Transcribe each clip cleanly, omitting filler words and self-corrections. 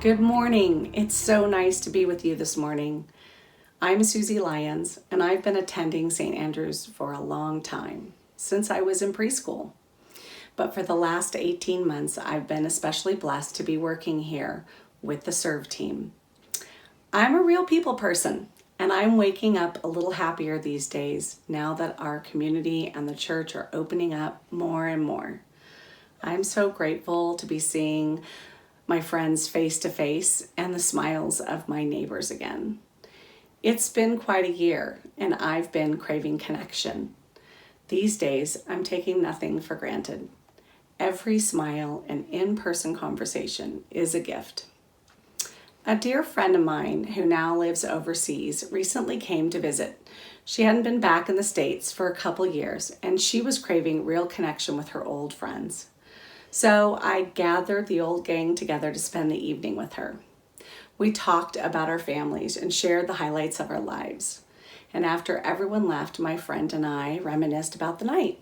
Good morning. It's so nice to be with you this morning. I'm Suzi Lyons, and I've been attending St. Andrew's for a long time, since I was in preschool. But for the last 18 months, I've been especially blessed to be working here with the Serve team. I'm a real people person, and I'm waking up a little happier these days now that our community and the church are opening up more and more. I'm so grateful to be seeing my friends face to face and the smiles of my neighbors again. It's been quite a year and I've been craving connection. These days, I'm taking nothing for granted. Every smile and in-person conversation is a gift. A dear friend of mine who now lives overseas recently came to visit. She hadn't been back in the States for a couple years and she was craving real connection with her old friends. So I gathered the old gang together to spend the evening with her. We talked about our families and shared the highlights of our lives. And after everyone left, my friend and I reminisced about the night.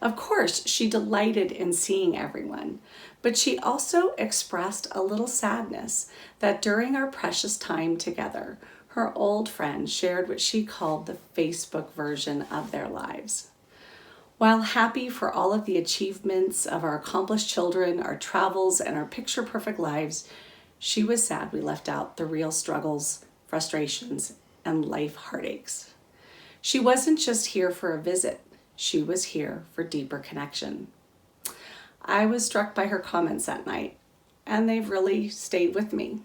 Of course, she delighted in seeing everyone, but she also expressed a little sadness that during our precious time together, her old friend shared what she called the Facebook version of their lives. While happy for all of the achievements of our accomplished children, our travels, and our picture-perfect lives, she was sad we left out the real struggles, frustrations, and life heartaches. She wasn't just here for a visit. She was here for deeper connection. I was struck by her comments that night, and they've really stayed with me.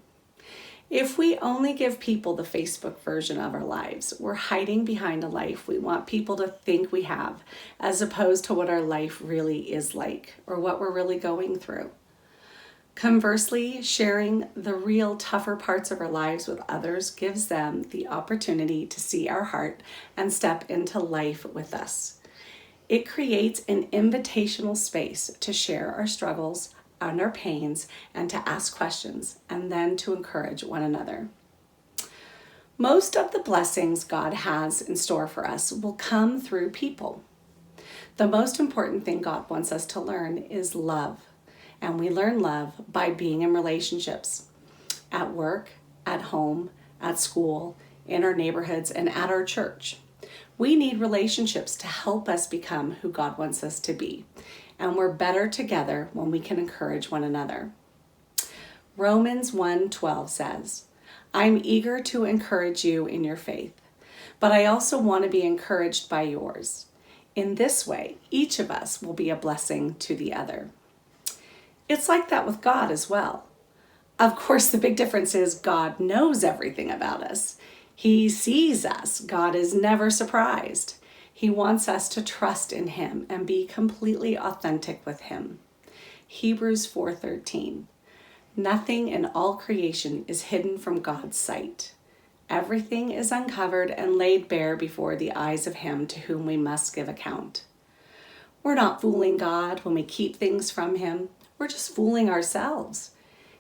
If we only give people the Facebook version of our lives, we're hiding behind a life we want people to think we have, as opposed to what our life really is like or what we're really going through. Conversely, sharing the real tougher parts of our lives with others gives them the opportunity to see our heart and step into life with us. It creates an invitational space to share our struggles and our pains and to ask questions and then to encourage one another. Most of the blessings God has in store for us will come through people. The most important thing God wants us to learn is love. And we learn love by being in relationships at work, at home, at school, in our neighborhoods, and at our church. We need relationships to help us become who God wants us to be. And we're better together when we can encourage one another. Romans 1:12 says, I'm eager to encourage you in your faith, but I also want to be encouraged by yours. In this way, each of us will be a blessing to the other. It's like that with God as well. Of course, the big difference is God knows everything about us. He sees us. God is never surprised. He wants us to trust in him and be completely authentic with him. Hebrews 4:13. Nothing in all creation is hidden from God's sight. Everything is uncovered and laid bare before the eyes of him to whom we must give account. We're not fooling God when we keep things from him. We're just fooling ourselves.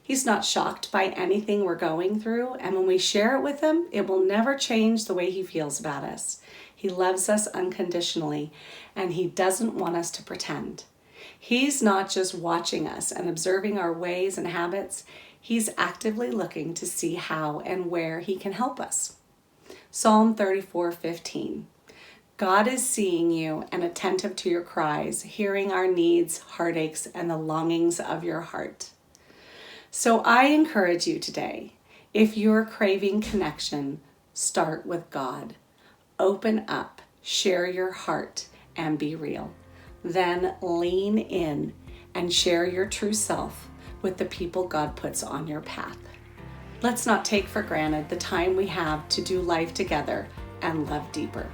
He's not shocked by anything we're going through, and when we share it with him, it will never change the way he feels about us. He loves us unconditionally, and he doesn't want us to pretend. He's not just watching us and observing our ways and habits. He's actively looking to see how and where he can help us. Psalm 34:15. God is seeing you and attentive to your cries, hearing our needs, heartaches, and the longings of your heart. So I encourage you today, if you're craving connection, start with God. Open up, share your heart, and be real. Then lean in and share your true self with the people God puts on your path. Let's not take for granted the time we have to do life together and love deeper.